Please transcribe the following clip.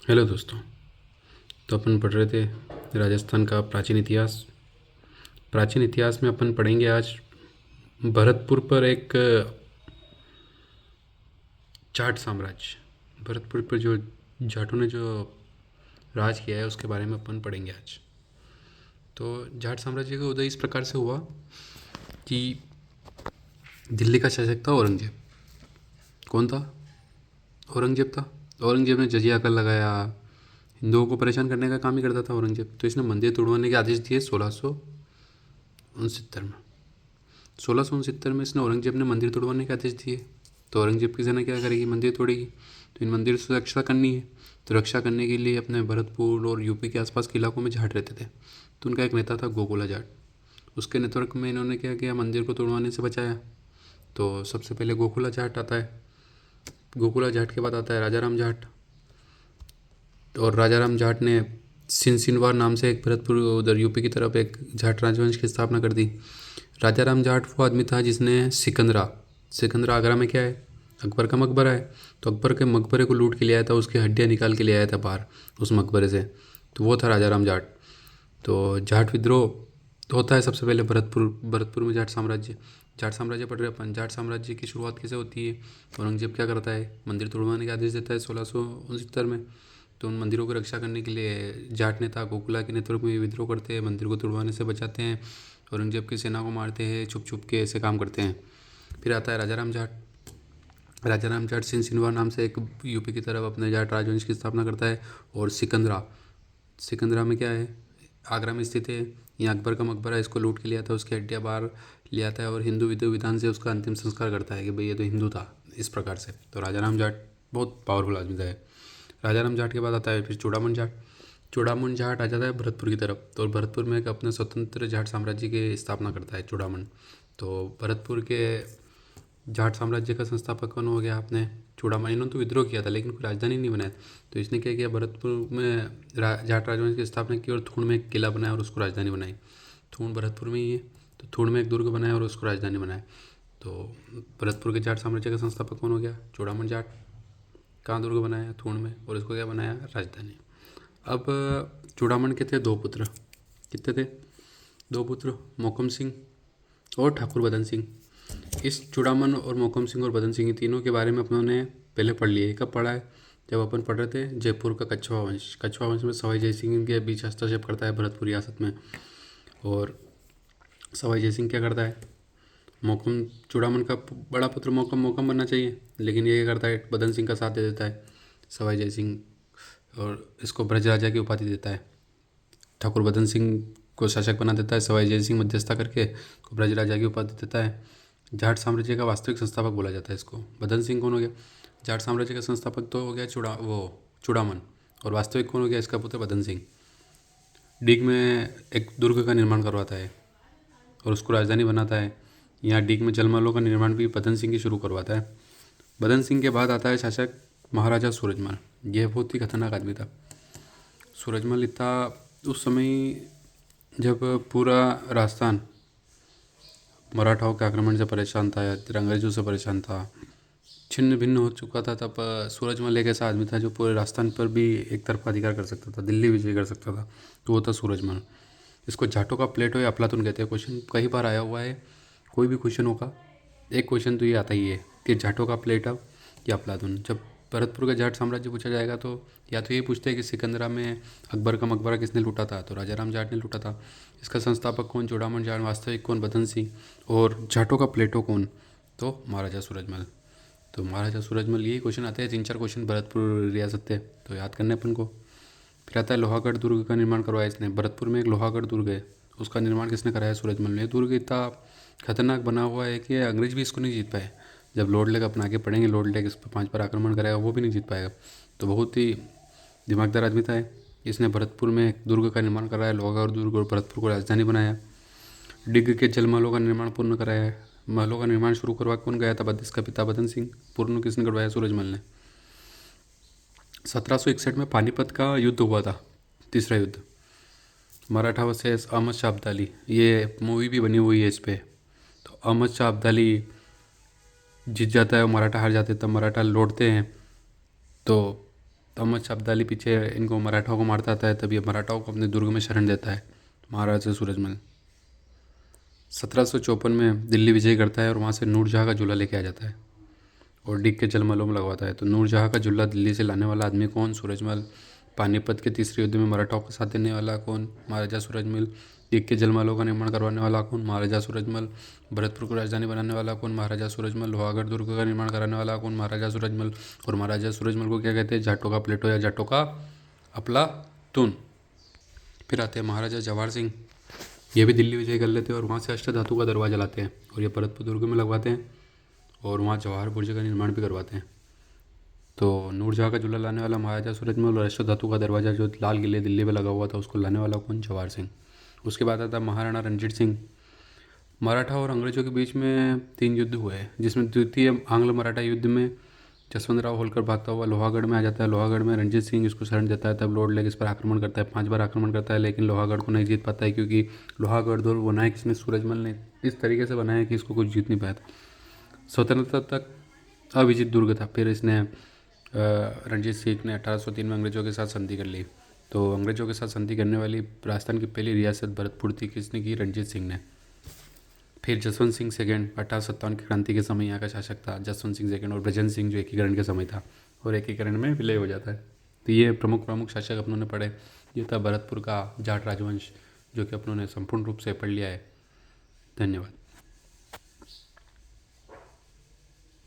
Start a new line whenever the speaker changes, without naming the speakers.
Hello दोस्तों। तो अपन पढ़ रहे थे राजस्थान का प्राचीन इतिहास। प्राचीन इतिहास में अपन पढ़ेंगे आज भरतपुर पर एक जाट साम्राज्य। भरतपुर पर जो जाटों ने जो राज किया है उसके बारे में अपन पढ़ेंगे आज। तो जाट साम्राज्य का उदय इस प्रकार से हुआ कि दिल्ली का शासक था औरंगजेब। कौन था? औरंगजेब था। औरंगजेब ने जजिया कर लगाया, हिंदुओं को परेशान करने का काम ही करता था औरंगजेब। तो इसने मंदिर तोड़वाने के आदेश दिए 1669 में। 1669 में इसने औरंगजेब ने मंदिर तोड़वाने के आदेश दिए। तो औरंगजेब की सेना क्या करेगी? मंदिर तोड़ेगी। तो इन मंदिर से रक्षा करनी है। तो रक्षा करने के लिए अपने भरतपुर और यूपी के आसपास के इलाकों में जाट रहते थे। तो उनका एक नेता था गोकुला जाट। उसके नेतृत्व में इन्होंने क्या किया? मंदिर को तोड़वाने से बचाया। तो सबसे पहले गोकुला जाट आता है। गोकुला जाट के बाद आता है राजाराम जाट। और राजाराम जाट ने सिनसिनवार नाम से एक भरतपुर उधर यूपी की तरफ एक जाट राजवंश की स्थापना कर दी। राजाराम जाट वो आदमी था जिसने सिकंदरा आगरा में क्या है? अकबर का मकबरा है। तो अकबर के मकबरे को लूट के ले आया था, उसकी हड्डियाँ निकाल के ले आया था बाहर उस मकबरे से। तो वो था राजाराम जाट। तो जाट विद्रोह तो होता है सबसे पहले भरतपुर में जाट साम्राज्य पढ़ रहे अपन। जाट साम्राज्य की शुरुआत कैसे होती है? औरंगजेब क्या करता है? मंदिर तोड़वाने का आदेश देता है 1669 में। तो उन मंदिरों की रक्षा करने के लिए जाट नेता गोकुला के नेतृत्व में विद्रोह करते हैं, मंदिर को तोड़वाने से बचाते हैं, औरंगजेब की सेना को मारते हैं, छुप छुप के ऐसे काम करते हैं। फिर आता है राजाराम जाट। राजाराम जाट सिनसिनवार नाम से एक यूपी की तरफ अपने जाट राजवंश की स्थापना करता है। और सिकंदरा में क्या है? आगरा में स्थित है। यहाँ अकबर का मकबरा है, इसको लूट के लिया था, उसकी हड्डियाँ बाहर ले आता है और हिंदू विधि विधान से उसका अंतिम संस्कार करता है कि भाई ये तो हिंदू था, इस प्रकार से। तो राजाराम जाट बहुत पावरफुल आदमी था। राजाराम जाट के बाद आता है फिर चूड़ामन जाट। चूड़ामन जाट आ जाता है भरतपुर की तरफ। तो भरतपुर में एक अपने स्वतंत्र जाट साम्राज्य की स्थापना करता है चूड़ामन। तो भरतपुर के जाट साम्राज्य का संस्थापक कौन हो गया? आपने चूड़ामन। इन्होंने तो विद्रोह किया था लेकिन कोई राजधानी नहीं बनाया। तो इसने क्या किया? भरतपुर में जाट राजवंश की स्थापना की और थूण में एक किला बनाया और उसको राजधानी बनाई। थूण भरतपुर में ही है। तो थूण में एक दुर्ग बनाया और उसको राजधानी बनाया। तो भरतपुर के जाट साम्राज्य का संस्थापक कौन हो गया? चूड़ामन जाट। कहाँ दुर्ग बनाया? थूण में। और इसको क्या बनाया? राजधानी। अब चूड़ामन के थे दो पुत्र। कितने थे? दो पुत्र, मोहकम सिंह और ठाकुर बदन सिंह। इस चूड़ामन और मोहकम सिंह और बदन सिंह तीनों के बारे में अपनों ने पहले पढ़ लिया है। कब पढ़ा है? जब अपन पढ़ रहे थे जयपुर का कछवा वंश। कछवा वंश में सवाई जयसिंह के बीच हस्तक्षेप करता है भरतपुर रियासत में। और सवाई जयसिंह क्या करता है? मोहकम चूड़ामन का बड़ा पुत्र मोहकम मोहकम बनना चाहिए, लेकिन ये क्या करता है? बदन सिंह का साथ दे देता है सवाई जयसिंह और इसको ब्रज राजा की उपाधि देता है। ठाकुर बदन सिंह को शासक बना देता है, सवाई जय सिंह मध्यस्थता करके को ब्रज राजा की उपाधि देता है। जाट साम्राज्य का वास्तविक संस्थापक बोला जाता है इसको। बदन सिंह कौन हो गया? जाट साम्राज्य का संस्थापक तो हो गया चूड़ामन। और वास्तविक कौन हो गया? इसका पुत्र बदन सिंह। डीग में एक दुर्ग का निर्माण करवाता है और उसको राजधानी बनाता है। यहाँ डीग में जलमहलों का निर्माण भी बदन सिंह ही शुरू करवाता है। बदन सिंह के बाद आता है शासक महाराजा सूरजमल। यह बहुत ही खतरनाक आदमी था। सूरजमल इतना उस समय जब पूरा राजस्थान मराठाओं के आक्रमण से परेशान था या फिर अंग्रेजों से परेशान था, छिन्न भिन्न हो चुका था, तब सूरजमल एक ऐसा आदमी था जो पूरे राजस्थान पर भी एक तरफा अधिकार कर सकता था, दिल्ली विजय कर सकता था। तो वो था सूरजमल। इसको जाटों का प्लेटो या अफलातून कहते हैं। क्वेश्चन कई बार आया हुआ है, कोई भी क्वेश्चन होगा एक क्वेश्चन तो ये आता ही है कि जाटों का प्लेटो या अफलातून। जब भरतपुर का जाट साम्राज्य पूछा जाएगा तो या तो ये पूछते हैं कि सिकंदरा में अकबर का मकबरा किसने लूटा था? तो राजाराम जाट ने लूटा था। इसका संस्थापक कौन? चूड़ामन जाट। वास्तविक कौन? बदन सिंह। और जाटों का प्लेटो कौन? तो महाराजा सूरजमल। तो महाराजा सूरजमल, यही क्वेश्चन आते हैं, 3-4 क्वेश्चन भरतपुर रियासत थे तो याद करने अपन को। फिर आता है लोहागढ़ दुर्ग का निर्माण करवाया इसने। भरतपुर में एक लोहागढ़ दुर्ग है, उसका निर्माण किसने कराया? सूरजमल ने। दुर्ग इतना खतरनाक बना हुआ है कि अंग्रेज भी इसको नहीं जीत पाए। जब लॉर्ड लेग अपना आगे पढ़ेंगे, लॉर्ड लेग इस पर 5 बार आक्रमण करेगा, वो भी नहीं जीत पाएगा। तो बहुत ही दिमागदार आदमी था। इसने भरतपुर में एक दुर्ग का निर्माण कराया, लोहागढ़ दुर्ग, और भरतपुर को राजधानी बनाया। डिग के जलमहलों का निर्माण पूर्ण कराया है। महलों का निर्माण शुरू करवा कौन गया था? इसका पिता बदन सिंह। पूर्ण किसने करवाया? सूरजमल ने। 1761 में पानीपत का युद्ध हुआ था, तीसरा युद्ध, मराठा वर्सेस अहमद शाह अब्दाली। ये मूवी भी बनी हुई है इस पे। तो अहमद शाह अब्दाली जीत जाता है और मराठा हार जाते हैं। तब मराठा लौटते हैं तो तोमच अब्दाली पीछे इनको मराठाओं को मारता आता है, तभी ये मराठाओं को अपने दुर्ग में शरण देता है महाराजा सूरजमल। 1754 में दिल्ली विजय करता है और वहाँ से नूरजहाँ का झूला लेके आ जाता है और डीग के जलमलों में लगवाता है। तो नूरजहाँ का झूला दिल्ली से लाने वाला आदमी कौन? सूरजमल। पानीपत के तीसरे युद्ध में मराठाओं का साथ देने वाला कौन? महाराजा सूरजमल। डीग के जलमलों का निर्माण करवाने वाला कौन? महाराजा सूरजमल। भरतपुर को राजधानी बनाने वाला कौन? महाराजा सूरजमल। लोहागढ़ दुर्ग का निर्माण कराने वाला कौन? महाराजा सूरजमल। और महाराजा सूरजमल को क्या कहते हैं? जाटों का प्लेटो या जाटों का अफलातून। फिर आते हैं महाराजा जवाहर सिंह। ये भी दिल्ली विजय कर लेते हैं और वहाँ से अष्टधातु का दरवाजा लाते हैं और ये भरतपुर दुर्ग में लगवाते हैं और वहाँ जवाहर बुर्ज का निर्माण भी करवाते हैं। तो नूरजहाँ का झूला लाने वाला महाराजा सूरजमल और अष्टधातु का दरवाजा जो लाल किले दिल्ली में लगा हुआ था उसको लाने वाला कौन? जवाहर सिंह। उसके बाद आता महाराणा रणजीत सिंह। मराठा और अंग्रेजों के बीच में 3 युद्ध हुए हैं, जिसमें द्वितीय आंग्ल मराठा युद्ध में जसवंत राव होलकर भागता हुआ लोहागढ़ में आ जाता है। लोहागढ़ में रणजीत सिंह इसको शरण देता है, तब लॉर्ड लेग इस पर आक्रमण करता है। 5 बार आक्रमण करता है लेकिन लोहागढ़ को नहीं जीत पाता है, क्योंकि लोहागढ़ दुर्ग बनाया किसने? सूरजमल ने। इस तरीके से बनाया कि इसको कुछ जीत नहीं पाया था। स्वतंत्रता तक अविजित दुर्ग था। फिर इसने रणजीत सिंह ने 1803 में अंग्रेजों के साथ संधि कर ली। तो अंग्रेजों के साथ संधि करने वाली राजस्थान की पहली रियासत भरतपुर थी। किसने की? रणजीत सिंह ने। फिर जसवंत सिंह सेकेंड 1857 की क्रांति के समय यहाँ का शासक था। जसवंत सिंह सेकेंड और ब्रजेंद्र सिंह जो एकीकरण के समय था और एकीकरण में विलय हो जाता है। तो ये प्रमुख शासक अपनों ने पढ़े। ये था भरतपुर का जाट राजवंश, जो कि अपनों ने संपूर्ण रूप से पढ़ लिया है। धन्यवाद।